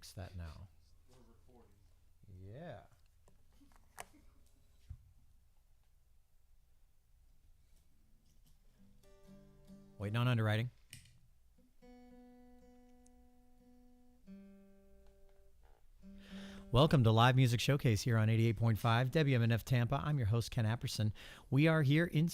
fix that now. Yeah. Waiting on underwriting. Welcome to Live Music Showcase here on 88.5 WMNF Tampa. I'm your host, Ken Apperson. We are here in...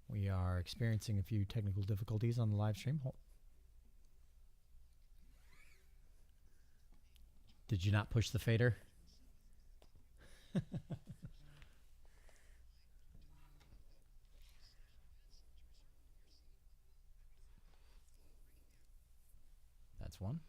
We are experiencing a few technical difficulties on the live stream. Did you not push the fader? That's one.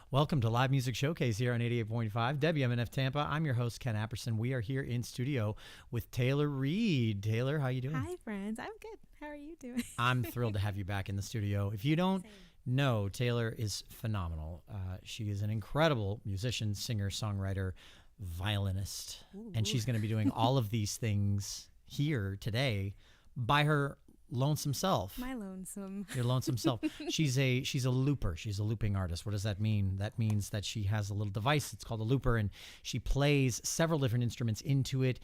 Welcome to Live Music Showcase here on 88.5 WMNF Tampa. I'm your host, Ken Apperson. We are here in studio with Taylor Reed. Taylor, how you doing? Hi, friends. I'm good. How are you doing? I'm thrilled to have you back in the studio. If you don't know, Taylor is phenomenal. She is an incredible musician, singer, songwriter, violinist. Ooh. And she's going to be doing all of these things here today by her lonesome self. My lonesome. Your lonesome self. She's a looper. She's a looping artist. What does that mean? That means that she has a little device. It's called a looper, and she plays several different instruments into it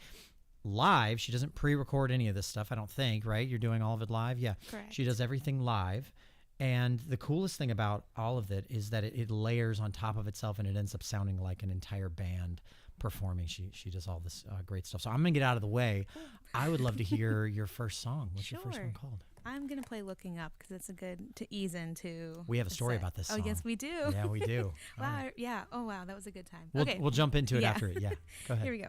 live. She doesn't pre-record any of this stuff, I don't think, right? You're doing all of it live? Yeah. Correct. She does everything live. And the coolest thing about all of it is that it layers on top of itself, and it ends up sounding like an entire band performing. She does all this great stuff. So I'm going to get out of the way. I would love to hear your first song. What's your first one called? I'm going to play Looking Up because it's a good to ease into. We have a story about this song. Oh, yes, we do. Yeah, we do. Wow. Right. Yeah. Oh, wow. That was a good time. We'll jump into it after it. Yeah. Go ahead. Here we go.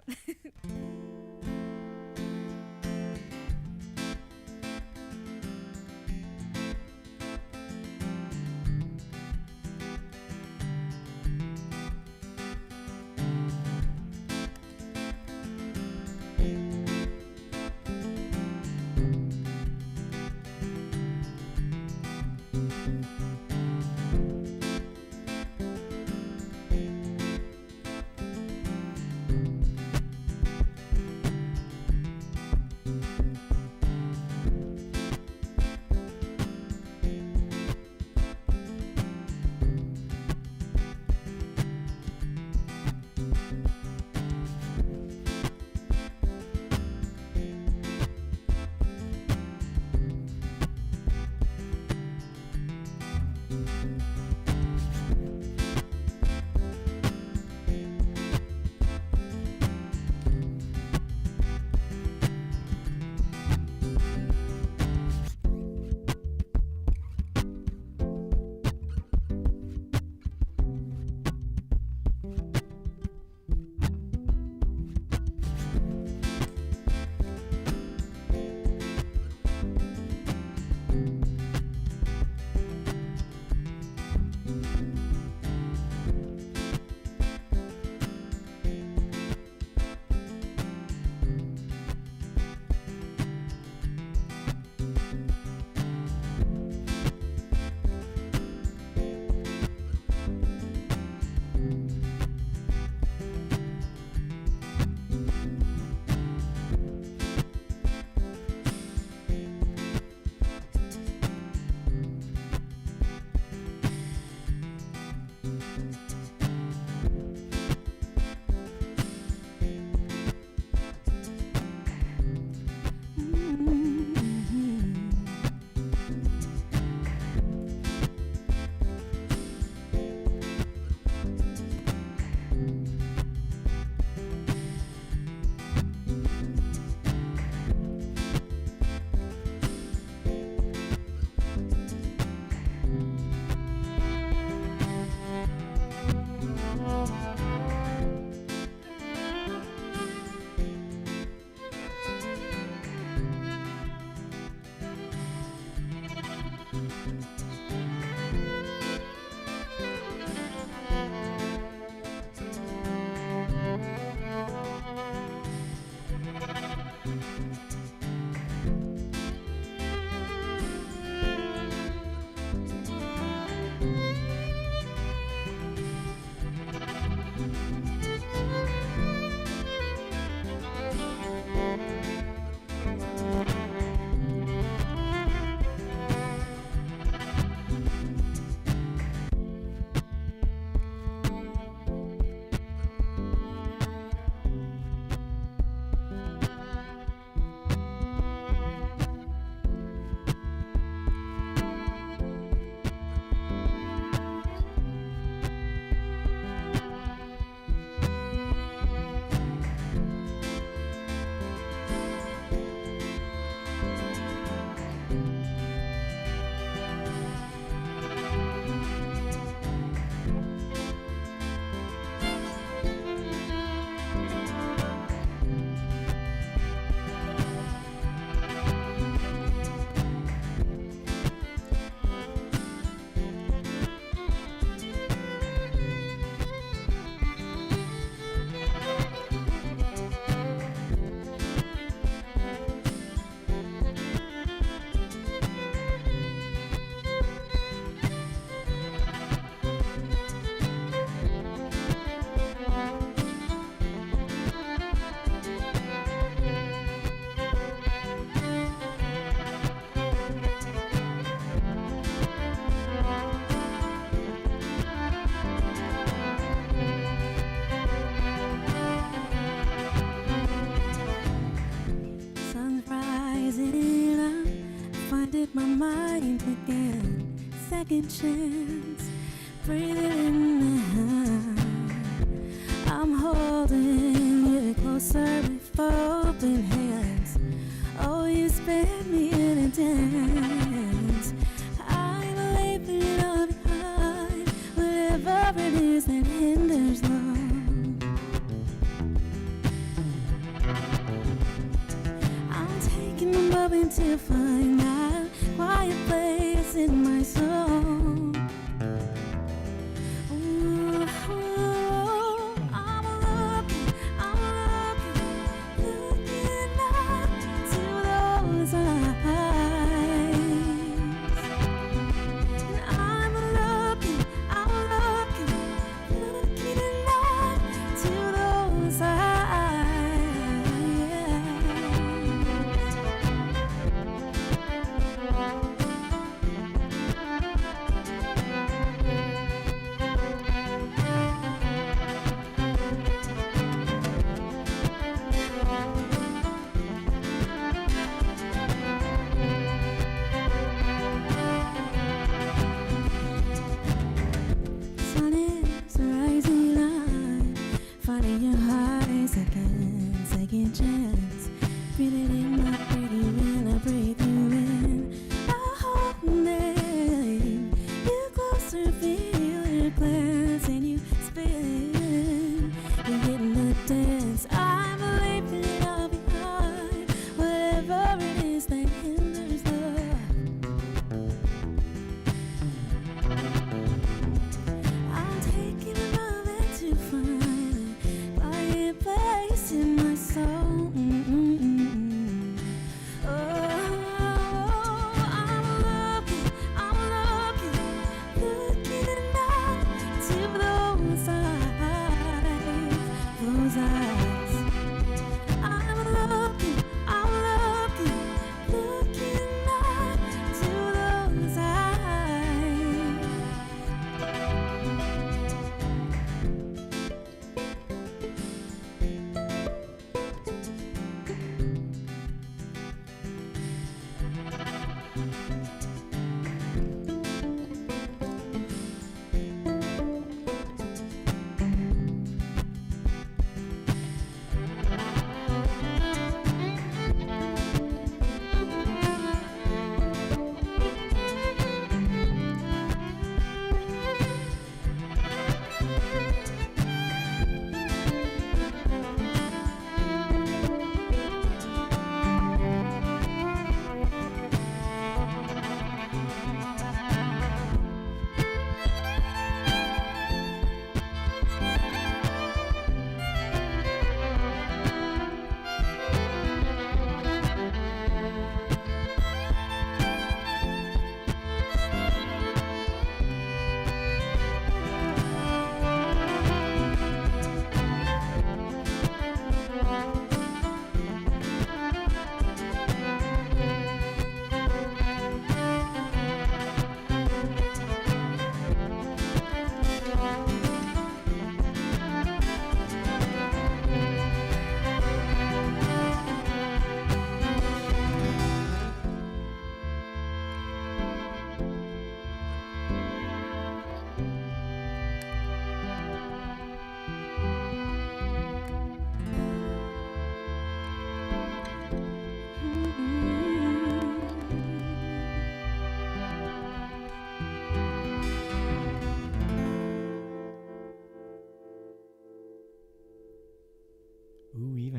second chance. Breathe it in now. I'm holding you closer with open hands. Oh, you spin me in a dance. I'm leaving it all behind. Whatever it is that hinders love. I'm taking a moment to find that quiet place in my soul.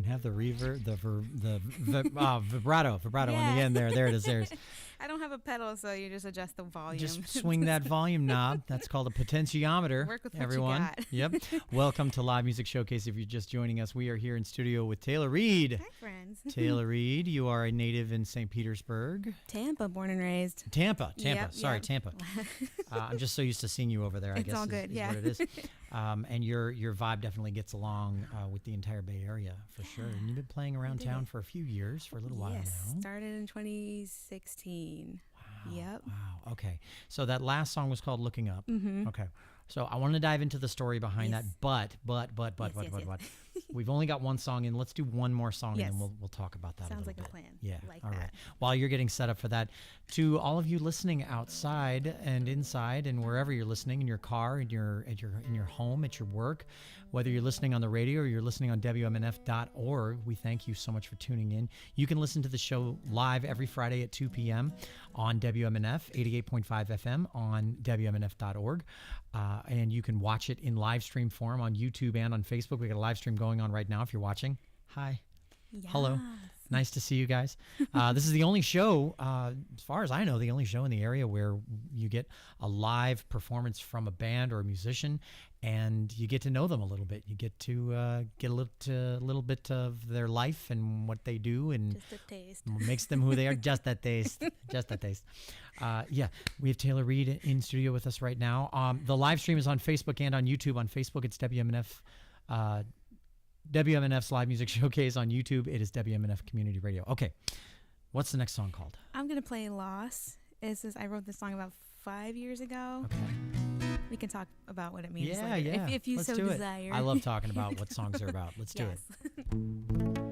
Have the reverb, vibrato in the end there. There it is. There's. I don't have a pedal, so you just adjust the volume. Just swing that volume knob. That's called a potentiometer. Work with what everyone. You got. Yep. Welcome to Live Music Showcase. If you're just joining us, we are here in studio with Taylor Reed. Hi, friends. Taylor Reed, you are a native in St. Petersburg. Tampa, born and raised. Tampa. Yep, Sorry, yep. Tampa. I'm just so used to seeing you over there. I It's guess all good, is yeah. what it is. And your vibe definitely gets along with the entire Bay Area for sure. And you've been playing around town for a few years, for a little while Yes, now. started in 2016. Yep. Wow. Okay. So that last song was called "Looking Up." Mm-hmm. Okay. So I want to dive into the story behind Yes. that, but, Yes. we've only got one song in. Let's do one more song Yes. and then we'll talk about that. Sounds a like little a bit. plan. Yeah. Like all that. right. While you're getting set up for that, to all of you listening outside and inside and wherever you're listening, in your car, in your home, at your work, whether you're listening on the radio or you're listening on WMNF.org, we thank you so much for tuning in. You can listen to the show live every Friday at 2 p.m. on WMNF 88.5 FM on WMNF.org. And you can watch it in live stream form on YouTube and on Facebook. We got a live stream going on right now if you're watching. Hi. Hello. Yes. Nice to see you guys. This is the only show, as far as I know, the only show in the area where you get a live performance from a band or a musician, and you get to know them a little bit. You get to get a little bit of their life and what they do, and Just a taste. what makes them who they are. Just that taste. Just that taste. Yeah, we have Taylor Reed in studio with us right now. The live stream is on Facebook and on YouTube. On Facebook, it's WMNF. WMNF's Live Music Showcase. On YouTube, it is WMNF Community Radio. Okay, what's the next song called? I'm going to play Loss. I wrote this song about 5 years ago. Okay. We can talk about what it means Yeah, later, yeah. if you Let's so do desire. It. I love talking about what songs are about. Let's do it. Yes.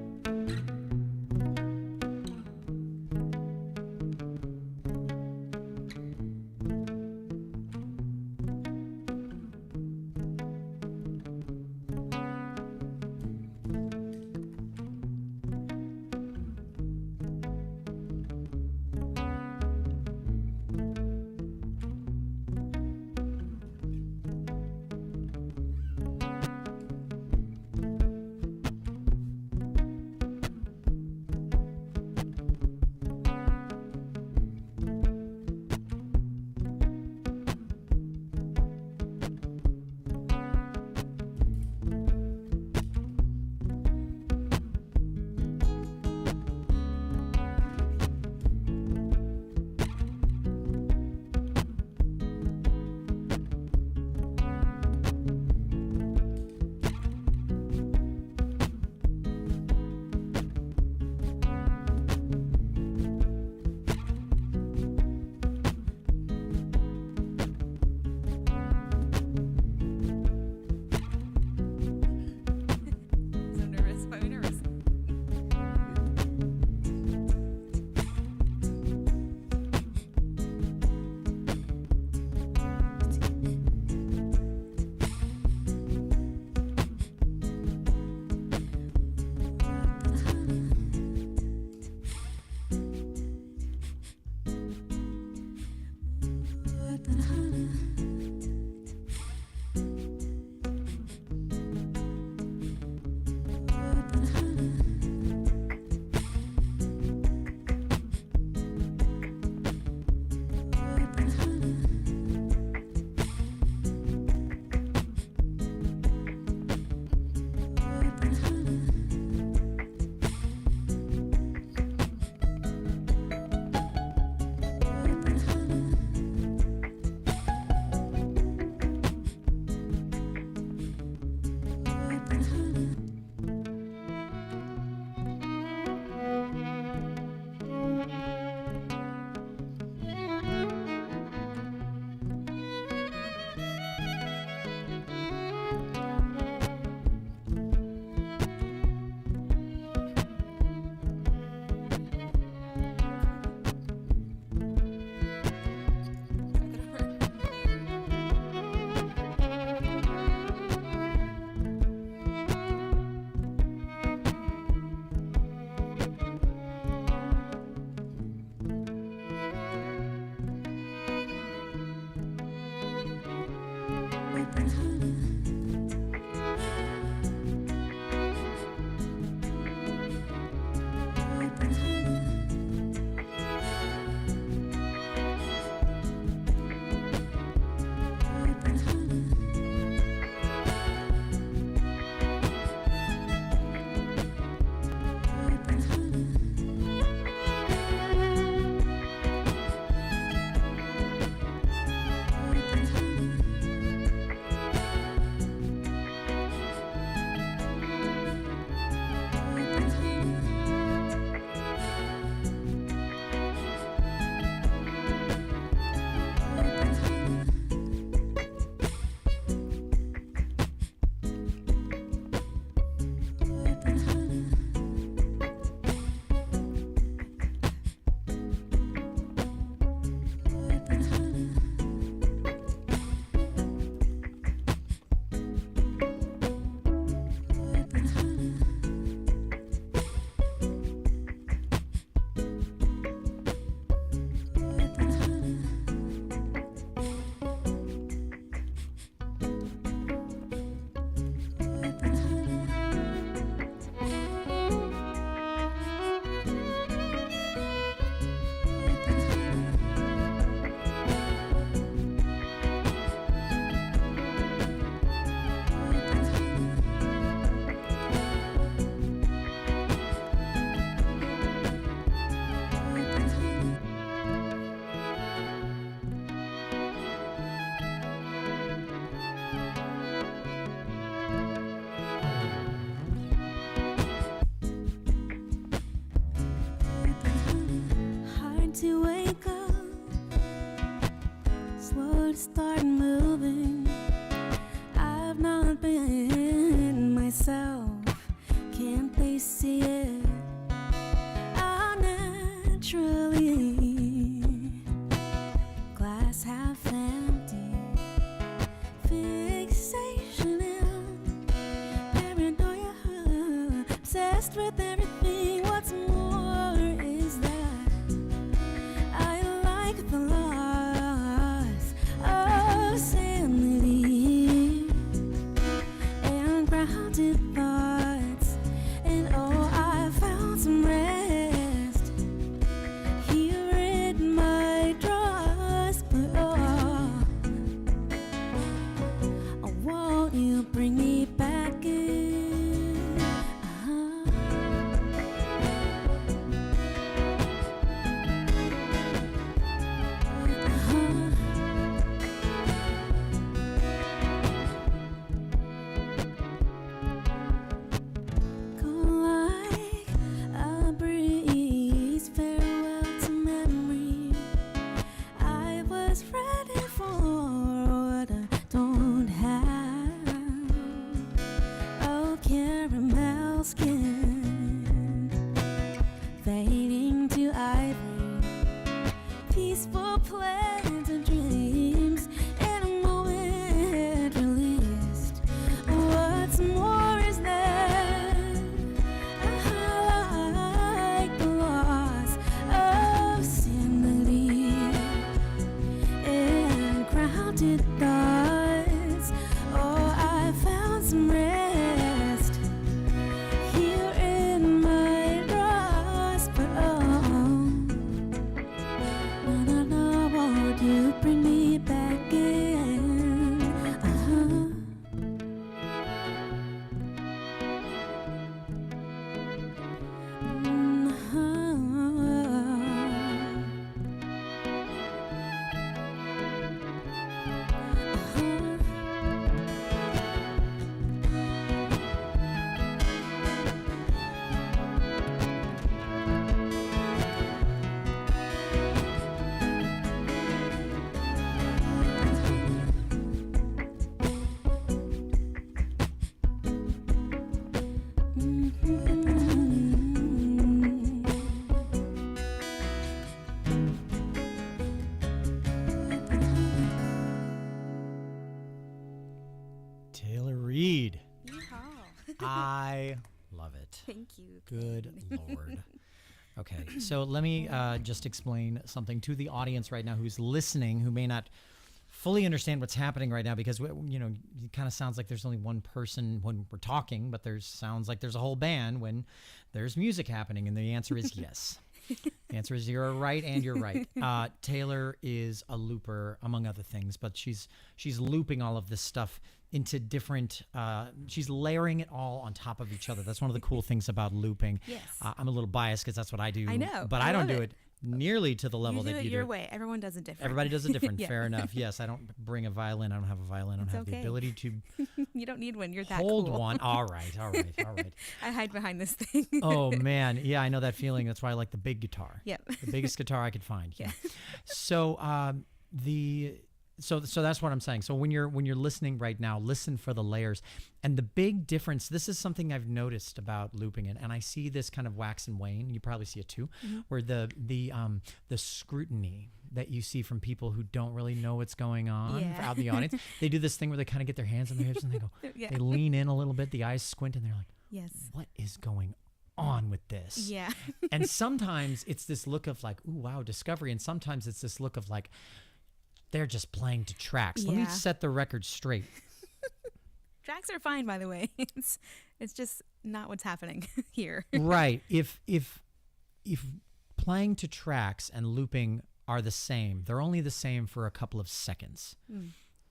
obsessed with everything. What's more is that I like the loss of sanity and grounded thoughts. And oh, I found some rest here in my drawers. But oh, won't you bring me back in? Go like a breeze, farewell to memory. I was ready for what I don't have. Oh, caramel skin, fading to ivory, peaceful plans and dreams in a moment released. What's more is that I like the loss of sanity and grounded thoughts. Oh, I found some rest here in my drawers. But oh, no, no, no, won't you bring me back in? Taylor Reed. Yeehaw. I love it. Thank you. Good Lord. Okay, so let me just explain something to the audience right now who's listening, who may not fully understand what's happening right now, because you know, it kind of sounds like there's only one person when we're talking, but there's sounds like there's a whole band when there's music happening, and the answer is yes. The answer is you're right, and you're right. Taylor is a looper, among other things, but she's looping all of this stuff into different. She's layering it all on top of each other. That's one of the cool things about looping. Yes. I'm a little biased because that's what I do. I know, but I I don't love do it. it nearly to the level You do that it you your do. way. Everyone does it different. Everybody does it different. Yeah. Fair enough. Yes, I don't bring a violin. I don't have a violin. I don't It's have the okay. ability to You don't need one. You're that hold cool. one. All right. I hide behind this thing. Oh man, yeah, I know that feeling. That's why I like the big guitar. Yep. The biggest guitar I could find. Yeah. So so that's what I'm saying. So when you're listening right now, listen for the layers. And the big difference, this is something I've noticed about looping it, and I see this kind of wax and wane. You probably see it too, where the scrutiny that you see from people who don't really know what's going on Yeah. out in the audience. They do this thing where they kind of get their hands on their hips and they go, Yeah. they lean in a little bit, the eyes squint, and they're like, Yes. what is going on with this? Yeah. And sometimes it's this look of like, ooh, wow, discovery. And sometimes it's this look of like, they're just playing to tracks. Let me Yeah. set the record straight. Tracks are fine, by the way. It's just not what's happening here. Right. If playing to tracks and looping are the same, they're only the same for a couple of seconds.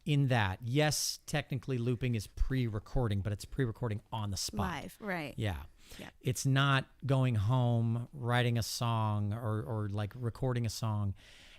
In that, yes, technically looping is pre-recording, but it's pre-recording on the spot. Live, right. Yeah. Yeah. It's not going home, writing a song or like recording a song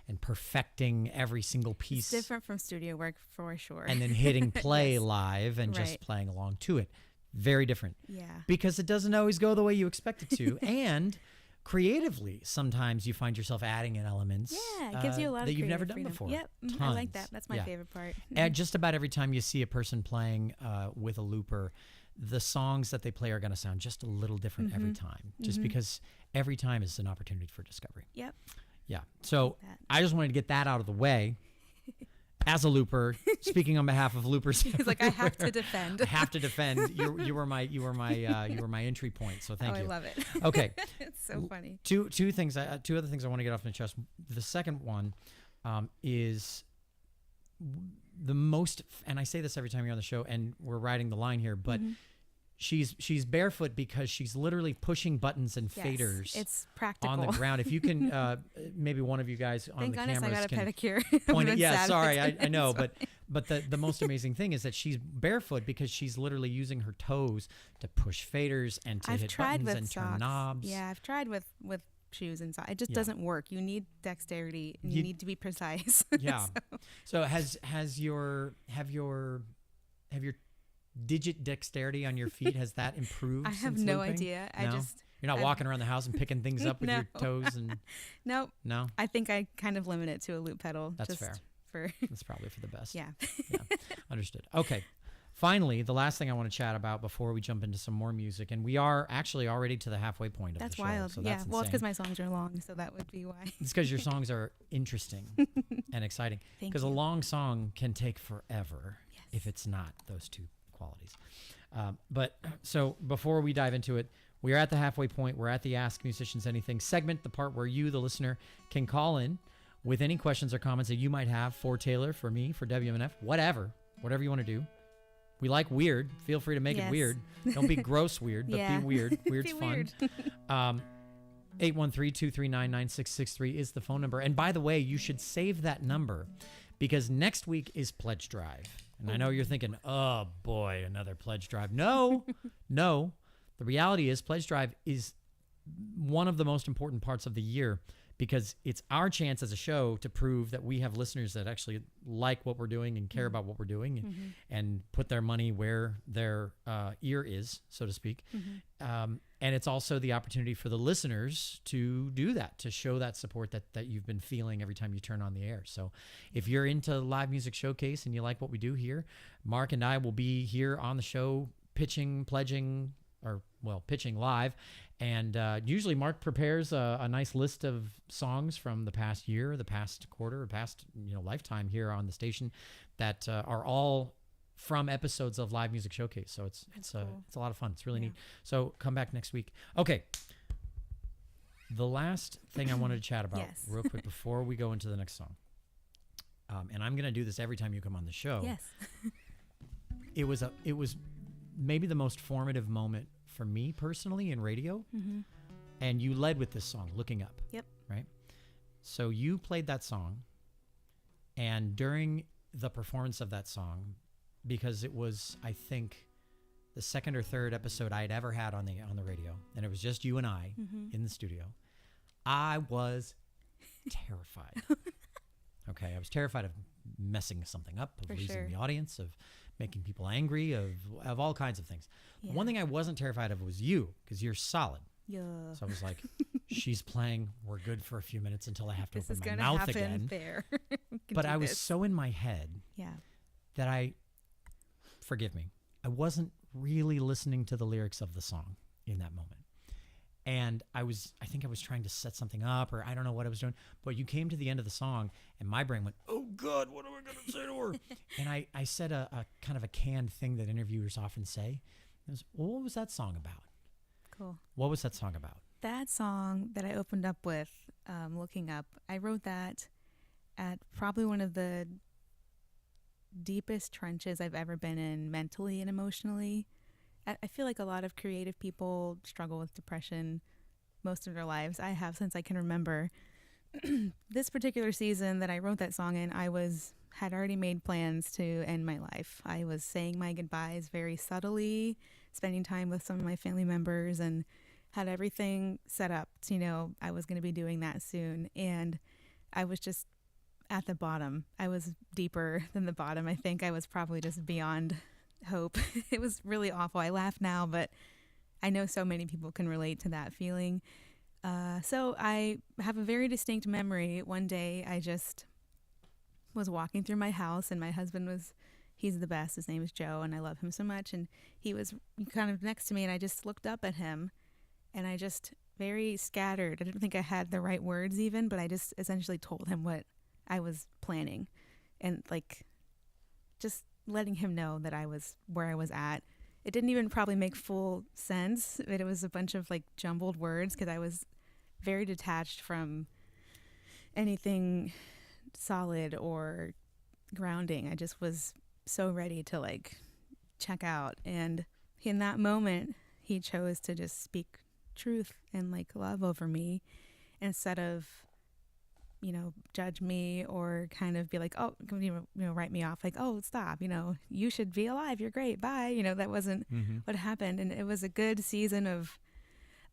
and perfecting every single piece. It's different from studio work for sure. And then hitting play Yes. live and just Right. playing along to it. Very different. Yeah. Because it doesn't always go the way you expect it to. And creatively, sometimes you find yourself adding in elements Yeah, it gives you a lot of that you've never creative done freedom. before. Yep, I like that. Tons. That's my Yeah. favorite part. And just about every time you see a person playing with a looper, the songs that they play are going to sound just a little different every time, just because every time is an opportunity for discovery. Yep. Yeah. So that. I just wanted to get that out of the way. as a looper, speaking on behalf of loopers. He's like, I have to defend. I have to defend. You were my entry point. So thank you. I love it. Okay. It's so funny. Two other things I want to get off my chest. The second one is the most, and I say this every time you're on the show, and we're riding the line here, but she's barefoot because she's literally pushing buttons and faders. It's practical on the ground. If you can, maybe one of you guys on Thank the goodness cameras I got a can pedicure. point it. I've been Yeah, sad sorry, with I it. know, but the most amazing thing is that she's barefoot because she's literally using her toes to push faders and to I've hit tried buttons with and socks. turn knobs. Yeah, I've tried with shoes and socks. It just Yeah. doesn't work. You need dexterity and you need to be precise. Yeah. So have your digit dexterity on your feet, has that improved? I have since no looping? idea. No? You're not walking around the house and picking things up with your toes and Nope. no. I think I kind of limit it to a loop pedal. That's just fair. For That's probably for the best. yeah. Yeah. Understood. Okay. Finally, the last thing I want to chat about before we jump into some more music, and we are actually already to the halfway point of That's the show. wild. So Yeah. that's Well, it's insane. because my songs are long, so that would be why. It's because your songs are interesting and exciting. Thank Because a you. long song can take forever Yes. if it's not those two qualities. But so before we dive into it, we are at the halfway point. We're at the Ask Musicians Anything segment, the part where you, the listener, can call in with any questions or comments that you might have for Taylor, for me, for WMNF, whatever you want to do. We like weird. Feel free to make it Yes. weird. Don't be gross weird, but Yeah. be weird. Weird's Be fun. weird. 813-239-9663 is the phone number. And by the way, you should save that number because next week is Pledge Drive. And I know you're thinking, oh boy, another Pledge Drive. No, no. The reality is Pledge Drive is one of the most important parts of the year because it's our chance as a show to prove that we have listeners that actually like what we're doing and care about what we're doing and put their money where their ear is, so to speak. And it's also the opportunity for the listeners to do that, to show that support that you've been feeling every time you turn on the air. So if you're into Live Music Showcase and you like what we do here, Mark and I will be here on the show pitching live. And usually Mark prepares a nice list of songs from the past year, the past quarter, past lifetime here on the station that are all from episodes of Live Music Showcase. So it's cool. it's a lot of fun. It's really neat. So come back next week. Okay. The last thing I wanted to chat about Yes. real quick before we go into the next song. And I'm going to do this every time you come on the show. Yes. It was maybe the most formative moment for me personally in radio. And you led with this song, Looking Up. Yep. Right? So you played that song, and during the performance of that song, because it was, I think, the second or third episode I had ever had on the radio, and it was just you and I in the studio, I was terrified. Okay, I was terrified of messing something up, of For losing sure. the audience, of making people angry, of all kinds of things. Yeah. One thing I wasn't terrified of was you, because you're solid. Yeah. So I was like, she's playing, we're good for a few minutes until I have to This is open my gonna mouth happen again. there. But I was so in my head Yeah. that forgive me, I wasn't really listening to the lyrics of the song in that moment. And I think I was trying to set something up, or I don't know what I was doing, but you came to the end of the song and my brain went, oh God, what am I going to say to her? And I said a kind of a canned thing that interviewers often say. It was, well, what was that song about? Cool. What was that song about? That song that I opened up with, Looking Up, I wrote that at probably one of the deepest trenches I've ever been in mentally and emotionally. I feel like a lot of creative people struggle with depression most of their lives. I have since I can remember. This particular season that I wrote that song in, I had already made plans to end my life. I was saying my goodbyes very subtly, spending time with some of my family members, and had everything set up. I was going to be doing that soon. And I was just at the bottom. I was deeper than the bottom. I think I was probably just beyond hope. It was really awful. I laugh now, but I know so many people can relate to that feeling. So I have a very distinct memory. One day I just was walking through my house, and my husband he's the best. His name is Joe, and I love him so much. And he was kind of next to me, and I just looked up at him, and I just very scattered. I didn't think I had the right words even, but I just essentially told him what I was planning. and like just letting him know that I was where I was at. It didn't even probably make full sense, but it was a bunch of like jumbled words because I was very detached from anything solid or grounding. I just was so ready to like check out. And in that moment, he chose to just speak truth and like love over me instead of, you know, judge me or kind of be like, oh, write me off. Like, oh, stop, you should be alive. You're great. Bye. That wasn't what happened. And it was a good season of,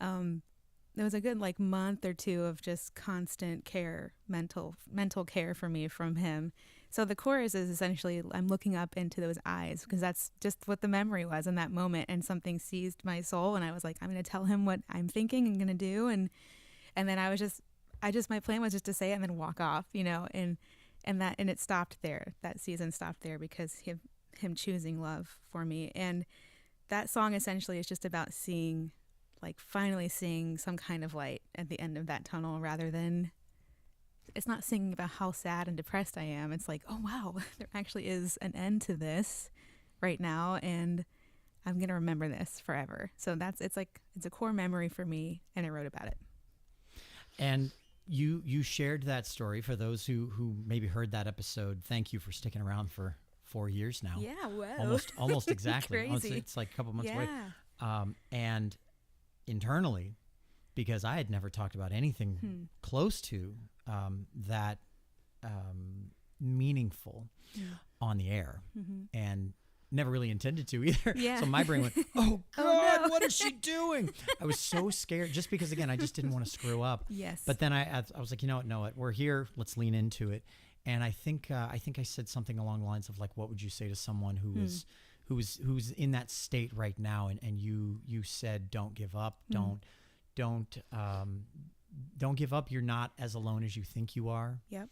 there was a good like month or two of just constant care, mental care for me from him. So the chorus is essentially, I'm looking up into those eyes because that's just what the memory was in that moment. And something seized my soul. And I was like, I'm going to tell him what I'm thinking and going to do. And then my plan was just to say it and then walk off, and it stopped there. That season stopped there because him choosing love for me. And that song essentially is just about finally seeing some kind of light at the end of that tunnel, rather than, it's not singing about how sad and depressed I am. It's like, oh wow, there actually is an end to this right now, and I'm going to remember this forever. So it's a core memory for me, and I wrote about it. And you shared that story for those who maybe heard that episode. Thank you for sticking around for 4 years now. Yeah, well, almost exactly. Crazy. It's like a couple months away. And internally, because I had never talked about anything close to that meaningful on the air, and never really intended to either. Yeah. So my brain went, oh God, no. What is she doing? I was so scared, just because, again, I just didn't want to screw up. Yes. But then I was like, you know what, we're here, let's lean into it. And I think I said something along the lines of like, what would you say to someone who's in that state right now? And you said, don't give up. Don't give up. You're not as alone as you think you are. Yep.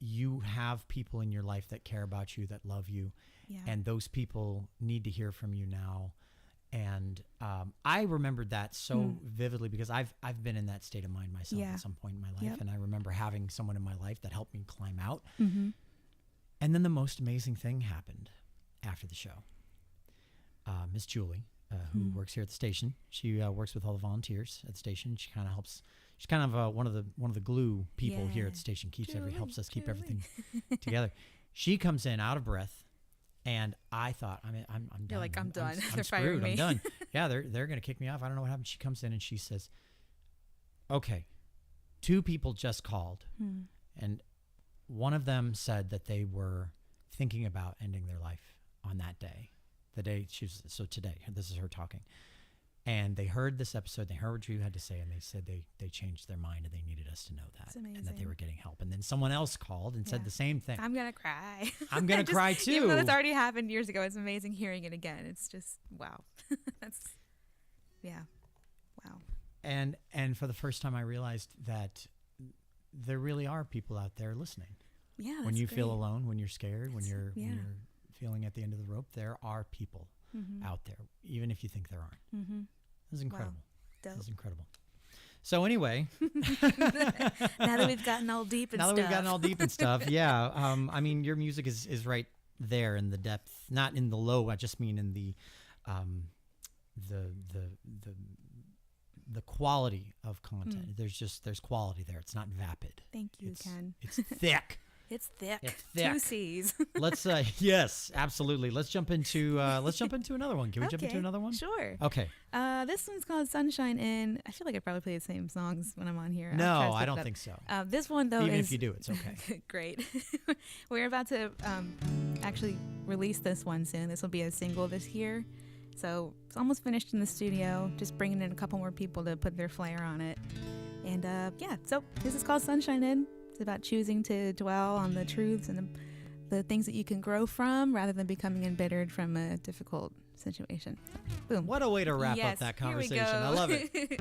You have people in your life that care about you, that love you. Yeah. And those people need to hear from you now. And I remembered that so vividly because I've been in that state of mind myself at some point in my life. Yep. And I remember having someone in my life that helped me climb out. Mm-hmm. And then the most amazing thing happened after the show. Miss Julie, who works here at the station, she works with all the volunteers at the station. She kind of helps. She's kind of one of the glue people here at the station. Helps us keep everything together. She comes in out of breath, and I thought, I'm done. You're like, I'm done. I'm They're screwed. firing me. I'm done. Yeah, they're gonna kick me off. I don't know what happened. She comes in and she says, "Okay, 2 people just called, and one of them said that they were thinking about ending their life on that day. The day today. This is her talking." And they heard this episode, they heard what you had to say, and they said they changed their mind and they needed us to know that, and that they were getting help. And then someone else called and said the same thing. I'm going to cry. I'm going to cry too. Even though it's already happened years ago, it's amazing hearing it again. It's just, wow. Wow. And for the first time I realized that there really are people out there listening. Yeah, that's when you great. feel alone, when you're scared, when you're feeling at the end of the rope, there are people out there, even if you think there aren't. This is incredible. Wow. This is incredible. So anyway, now that we've gotten all deep and stuff. Yeah. I mean, your music is right there in the depth, not in the low. I just mean in the quality of content. There's quality there. It's not vapid. Thank you, Ken. It's thick. It's thick. It's thick. 2 C's. Let's yes, absolutely. Let's jump into another one. Can we jump into another one? Sure. Okay. This one's called Sunshine In. I feel like I probably play the same songs when I'm on here. No, I don't think so. This one though, even if you do, it's okay. Great. We're about to actually release this one soon. This will be a single this year. So it's almost finished in the studio. Just bringing in a couple more people to put their flair on it. And so this is called Sunshine In. It's about choosing to dwell on the truths and the things that you can grow from rather than becoming embittered from a difficult situation. Boom. What a way to wrap up that conversation. Here we go. I love it.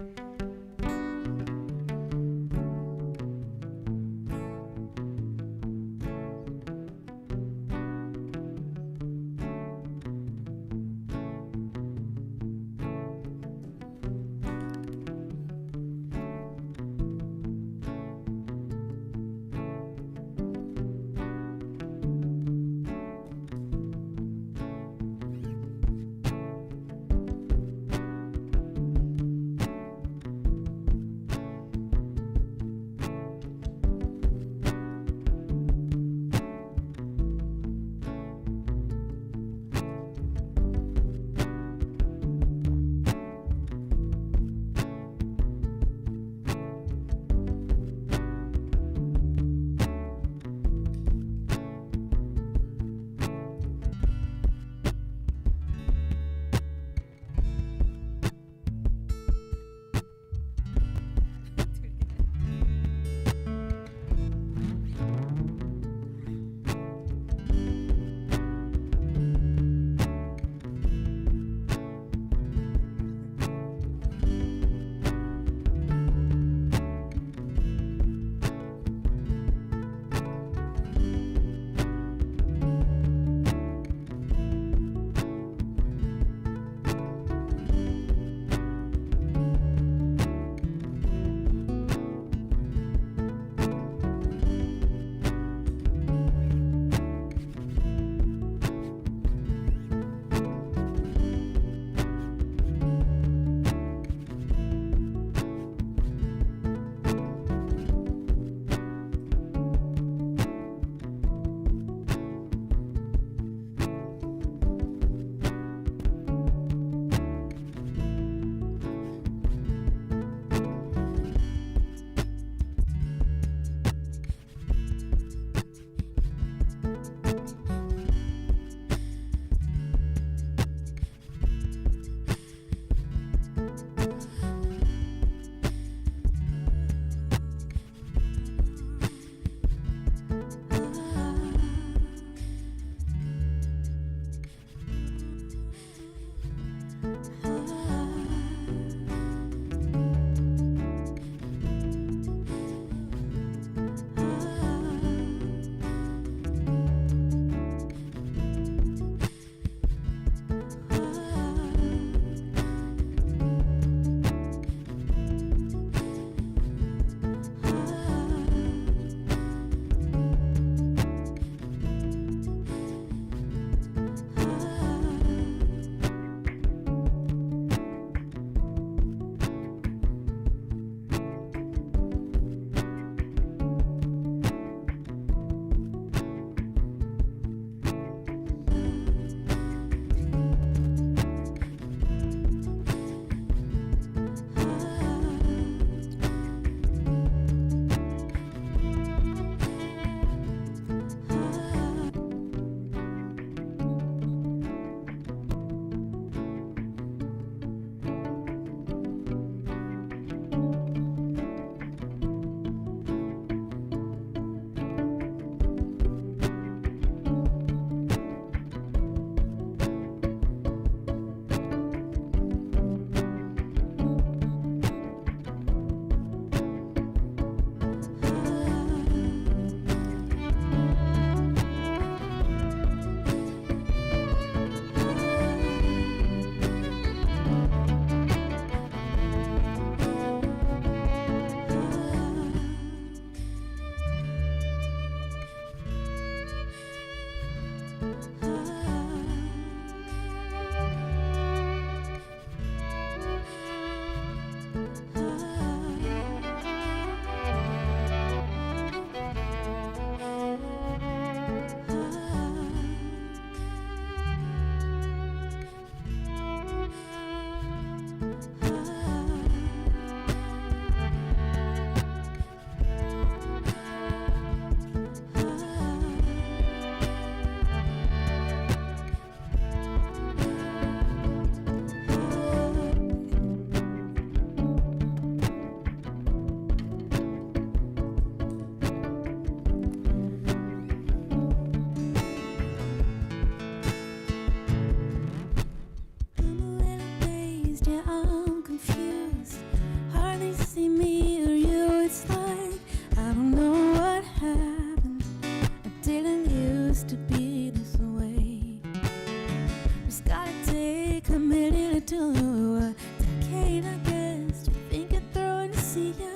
could do a decade, I guess, to think it through and see ya.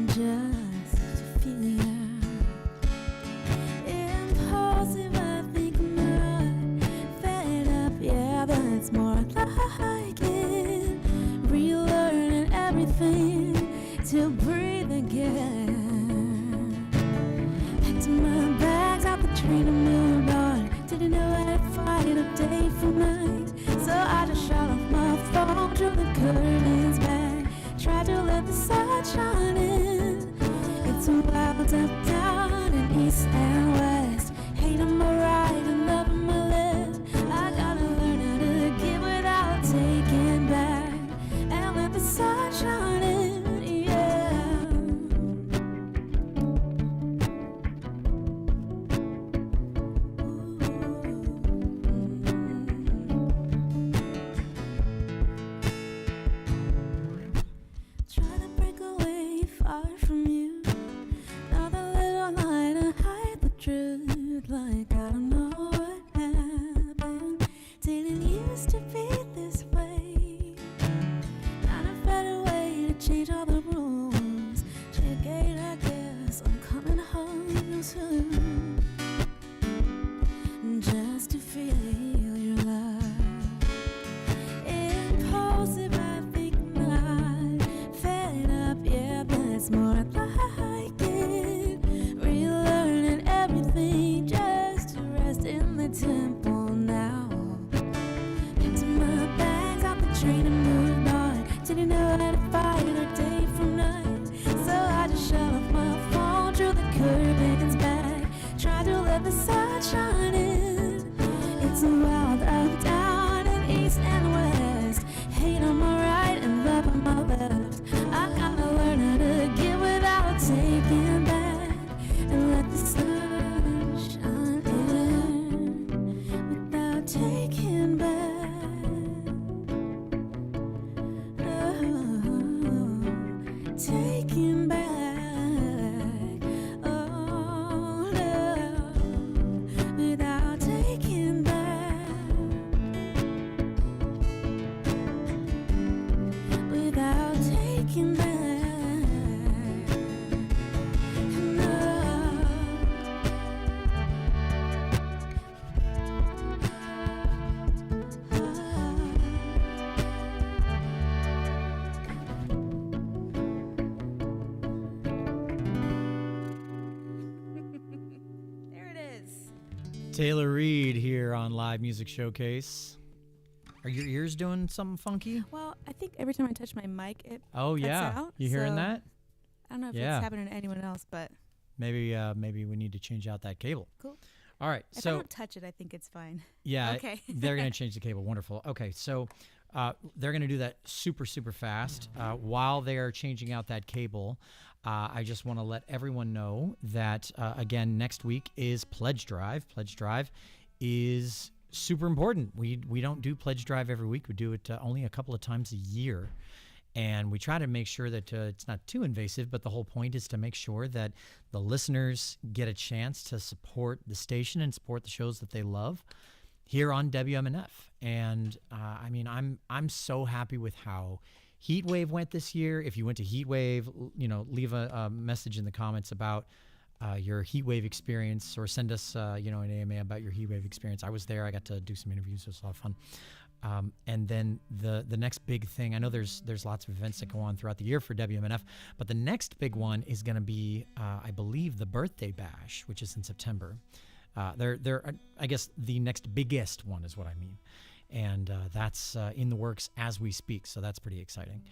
Just to feel ya. Impulsive, I think I'm not fed up, yeah, that's more like it. Relearning everything to breathe again. Packed my bags out the train and moved on. Didn't know I'd fight a day from night, so I just shut off my phone, drew the curtains back, tried to let the sun shine in. It's a wild up, down, and east and west. Hate on my right and love on my left. I gotta learn how to give without taking back, and let the sun shine in, yeah. Try to break away far from you. Another little lie to hide the truth. Like I don't know what happened. Didn't used to be this way. Not a better way to change all the rules. Check it, I guess I'm coming home soon. Just to feel your love. Impulsive, I think not fed up, yeah, that's more like it. Relearning everything just to rest in the temple now. Packed my bags out the train and moved on. Didn't know how to fight a day from night, so I just shut off my phone, drew the curtains back, tried to let the sun shine in. It's a wild up, down, and east and west. Hate on my right and love on my left. I gotta learn how to give without taking back, and let the sun shine in without taking back. Oh, taking back. Oh, no, without taking back. Without taking back. There it is. Taylor Reed here on Live Music Showcase. Are your ears doing something funky? Well, I think every time I touch my mic, it Oh cuts yeah, out, you hearing so that? I don't know if Yeah. it's happening to anyone else, but Maybe we need to change out that cable. cool. All right, If I so don't touch it, I think it's fine. yeah, Okay. they're gonna change the cable. Wonderful. Okay, so they're gonna do that super fast. While they are changing out that cable, I just want to let everyone know that again next week is Pledge Drive. Pledge Drive is super important. We don't do Pledge Drive every week. We do it only a couple of times a year. And we try to make sure that it's not too invasive, but the whole point is to make sure that the listeners get a chance to support the station and support the shows that they love here on WMNF. And I mean, I'm so happy with how Heatwave went this year. If you went to Heatwave, leave a message in the comments about your Heatwave experience, or send us an AMA about your Heatwave experience. I was there. I got to do some interviews. It was a lot of fun. And then the next big thing, I know there's lots of events that go on throughout the year for WMNF, but the next big one is going to be, I believe, the Birthday Bash, which is in September. I guess the next biggest one is what I mean. And that's in the works as we speak, so that's pretty exciting.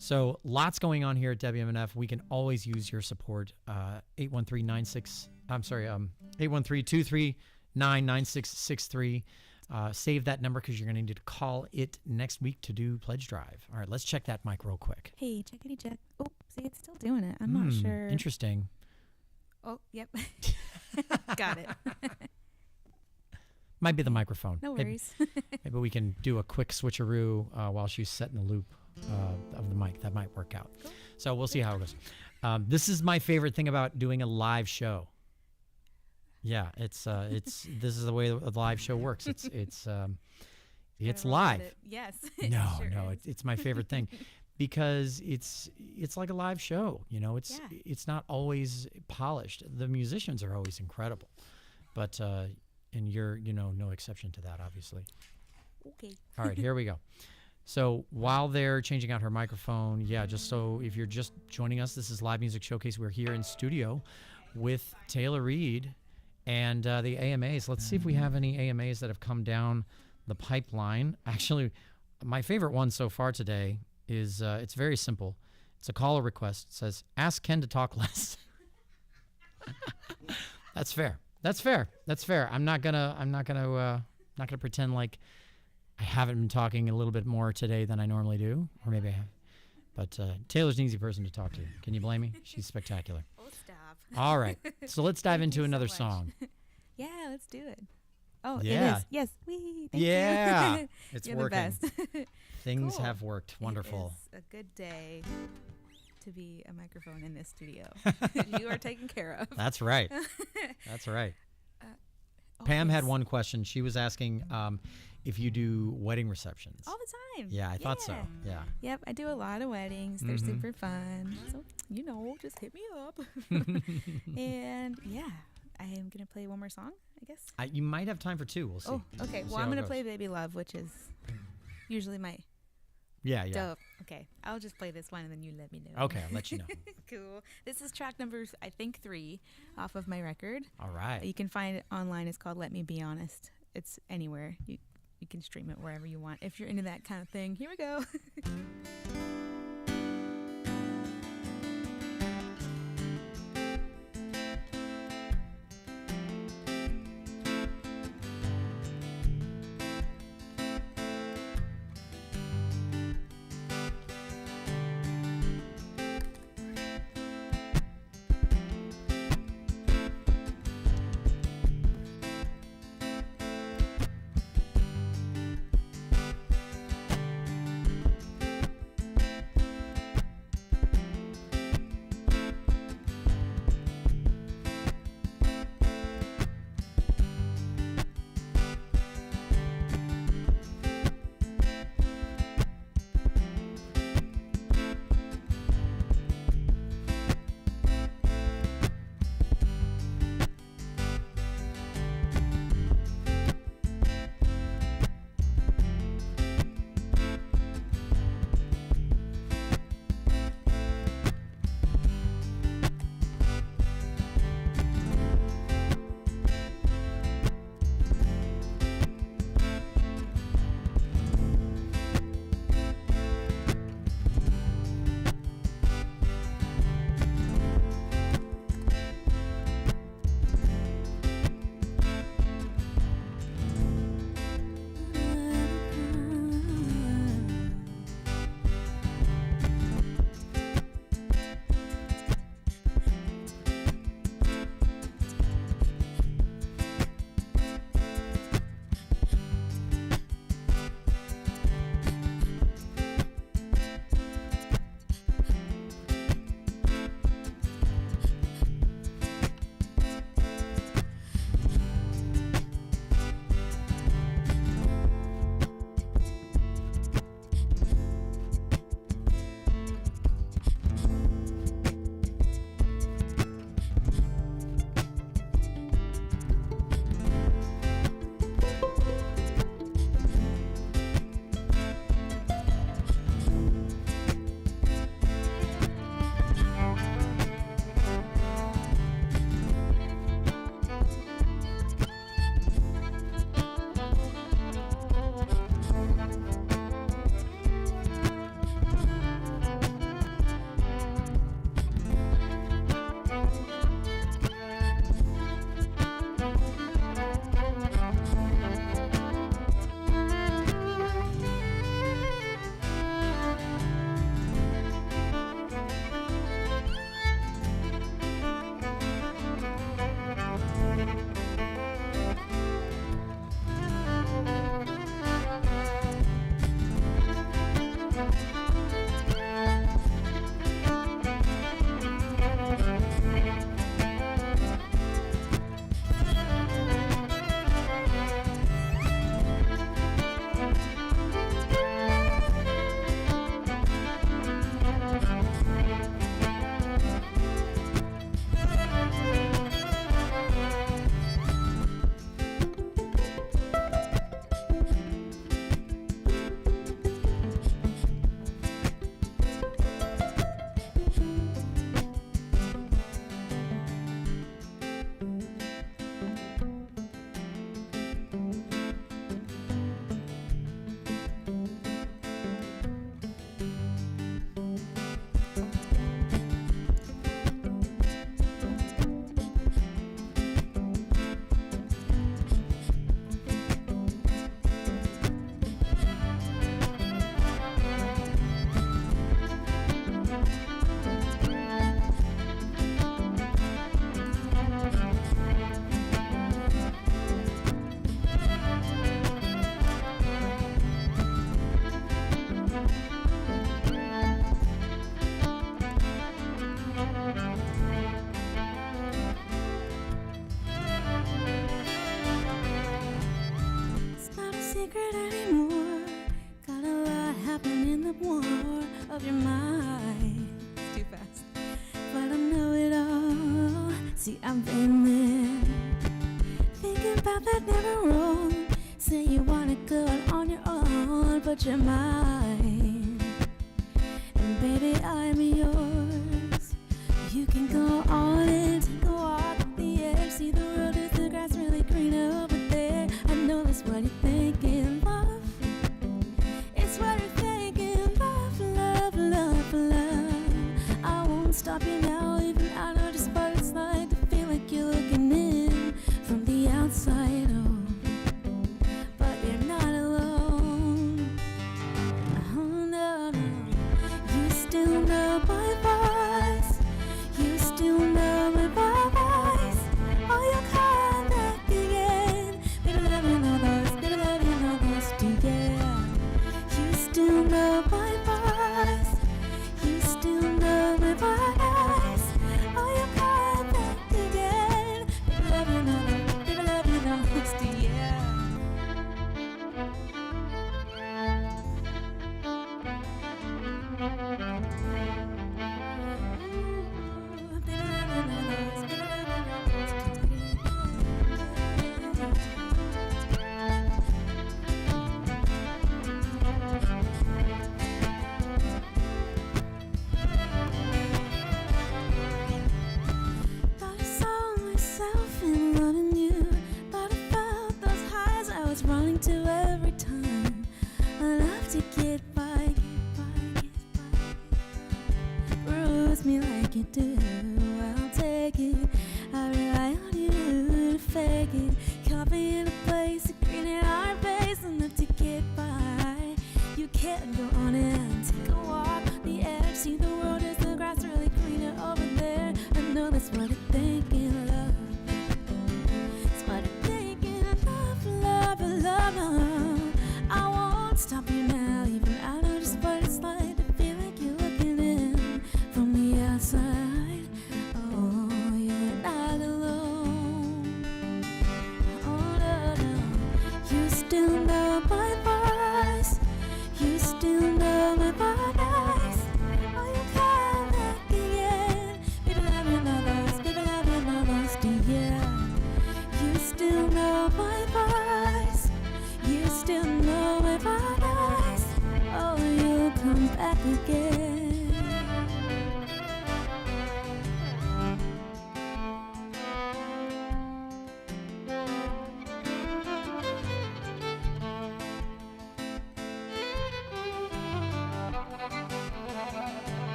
So lots going on here at WMNF. We can always use your support. 813-239-9663. Save that number because you're going to need to call it next week to do Pledge Drive. All right, let's check that mic real quick. Hey, checkity check. Oh, see, it's still doing it. I'm not sure. Interesting. Oh, yep. Got it. Might be the microphone. No worries. Maybe we can do a quick switcheroo while she's setting the loop of the mic. That might work out. Cool. So we'll see how it goes. This is my favorite thing about doing a live show. Yeah, it's this is the way a live show works. It's It's I don't know about live. it. Yes. No, sure no, is. it's my favorite thing because it's like a live show. You know, Yeah. it's not always polished. The musicians are always incredible, but and you're no exception to that, obviously. Okay. All right, here we go. So while they're changing out her microphone, yeah, just so if you're just joining us, this is Live Music Showcase. We're here in studio with Taylor Reed and the AMAs. Let's see if we have any AMAs that have come down the pipeline. Actually, my favorite one so far today is it's very simple. It's a caller request. It says, "Ask Ken to talk less." That's fair. That's fair. That's fair. I'm not gonna pretend like I haven't been talking a little bit more today than I normally do, or maybe I have. But Taylor's an easy person to talk to. Can you blame me? She's spectacular. Oh, stop. All right, so let's dive Thank into you so another much. song. Yeah, let's do it. Oh, Yeah. it is. Yes. Wee. Thank Yeah, you. it's You're working. the best. Things Cool. have worked. Wonderful. It is a good day to be a microphone in this studio. You are taken care of. That's right. That's right. Oh, Pam had yes. one question. She was asking if you do wedding receptions. All the time. Yeah, I thought so. Yeah. Yep, I do a lot of weddings. They're Mhm. super fun. So, just hit me up. And yeah, I am going to play one more song, I guess. You might have time for two. We'll see. Oh, okay. We'll see Well, how I'm it going to goes. play Baby Love, which is usually my Yeah, yeah. dope. Okay. I'll just play this one and then you let me know. Okay, I'll let you know. Cool. This is track number, I think, 3 off of my record. All right. You can find it online. It's called Let Me Be Honest. It's anywhere. You can stream it wherever you want. If you're into that kind of thing, here we go. secret anymore. Got a lot happening in the war of your mind. It's too fast. But I know it all. See, I've been there, thinking about that never wrong. Say you wanna go out on your own, but you're mine. And baby, I'm yours. You can go on and take a walk on the edge. See the world, is the grass really green over there? I know that's what you're thinking, love. It's what you're thinking, love, love, love, love. I won't stop you now, even I know just what it's like to feel like you're looking in from the outside. Oh, but you're not alone. Oh no, no. You still know my voice. You still know my voice. Oh, you'll come back again. Baby, let me know those. Baby, let me know those too, yeah. You still know my voice. You still know my voice. Oh, you'll come back again. Baby, let me know those. Baby, let me know those too, yeah. Thought I saw myself in loving you. Thought I felt those highs I was running to every time. I love to get by, get by. Bruise me like you do, I'll take it. I rely on you to fake it. Copy in a place, a green in our face, enough to get by. You can't go on and take a walk on the edge. See the world, is the grass really greener over there? I know that's what you're thinking, love. That's what you're thinking, love, love, love, love. I won't stop you now, even I know just what it's like to feel like you're looking in from the outside. Oh, you're not alone. Oh, no, no. You still know my voice. You still know my voice. Oh, you come back again. Baby, let me know those. Baby, let me know those too, yeah. You still know my voice. You still know my voice. Oh, you'll come back again.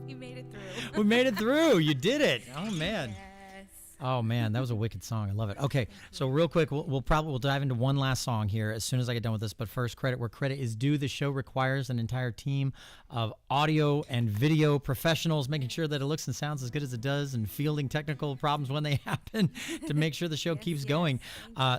You made it through. We made it through. You did it. Oh, man. Yes. Oh man, that was a wicked song. I love it. Okay, so real quick, we'll dive into one last song here as soon as I get done with this. But first, credit where credit is due. The show requires an entire team of audio and video professionals, making sure that it looks and sounds as good as it does, and fielding technical problems when they happen to make sure the show keeps going.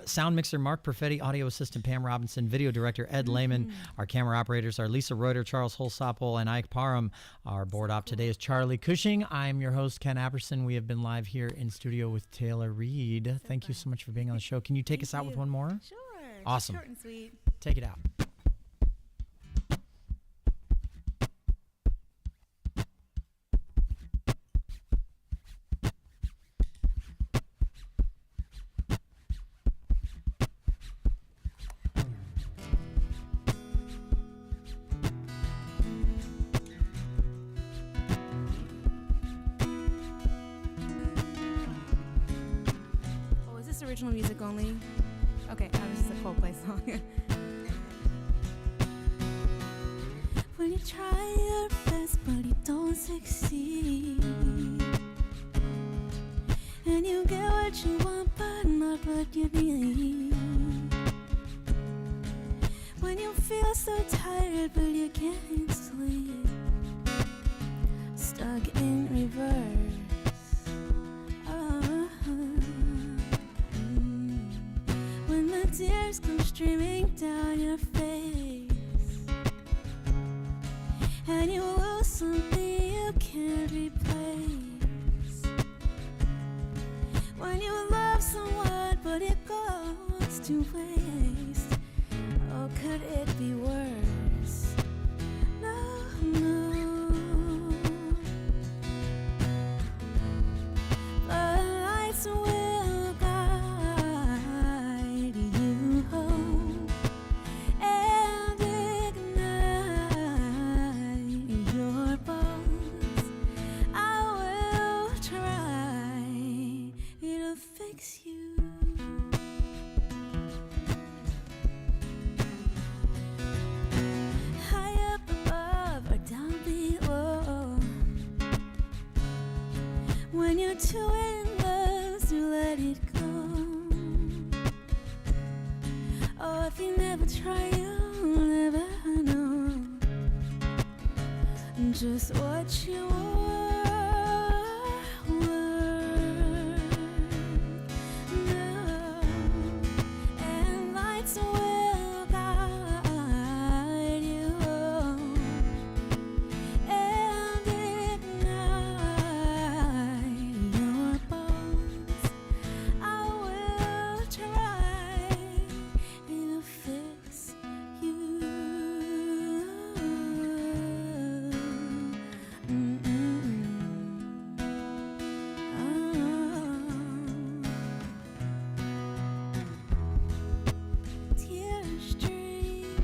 Sound mixer Mark Perfetti, audio assistant Pam Robinson, video director Ed Lehman. Our camera operators are Lisa Reuter, Charles Holsopple, and Ike Parham. Our board op today is Charlie Cushing. I'm your host, Ken Apperson. We have been live here in studio with Taylor Reed. Thank you so much for being on the show. Can you take us out with one more? Sure. Awesome. Short and sweet. Take it out. original music only. Okay, this is a Coldplay song. When you try your best but you don't succeed, and you get what you want but not what you need. When you feel so tired but you can't sleep, stuck in reverse. When the tears come streaming down your face, and you lose something you can't replace. When you love someone but it goes to waste, oh, could it be worse? No, no. The lights will guide you home and ignite your bones. I will try to fix you. High up above or down below, when you're too in love to let it go. Oh, if you never try, you'll never know just what you were. No. And lights will guide you home and ignite your bones. I will try to fix you. Tears stream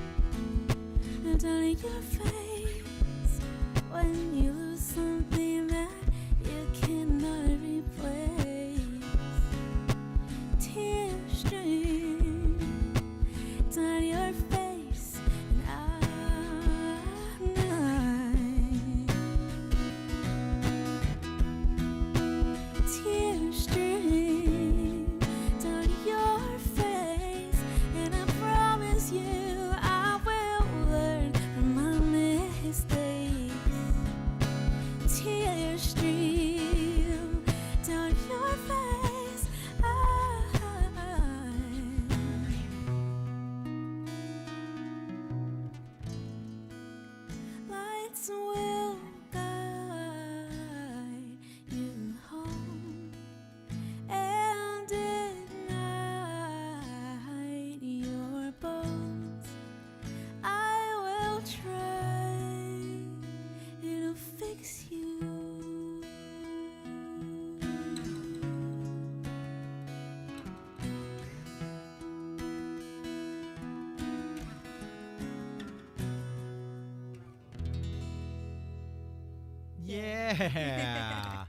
down your face when you lose something that you cannot replace. Tears stream down your face, and tears stream down your face, and I promise you I will learn from my mistakes. Tears stream down your face. Lights will guide you home and ignite your bones. I will try to fix you. Yeah.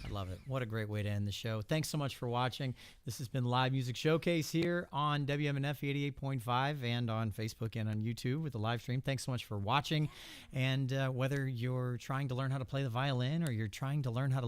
I love it. What a great way to end the show. Thanks so much for watching. This has been Live Music Showcase here on WMNF 88.5 and on Facebook and on YouTube with the live stream. Thanks so much for watching. And whether you're trying to learn how to play the violin or you're trying to learn how to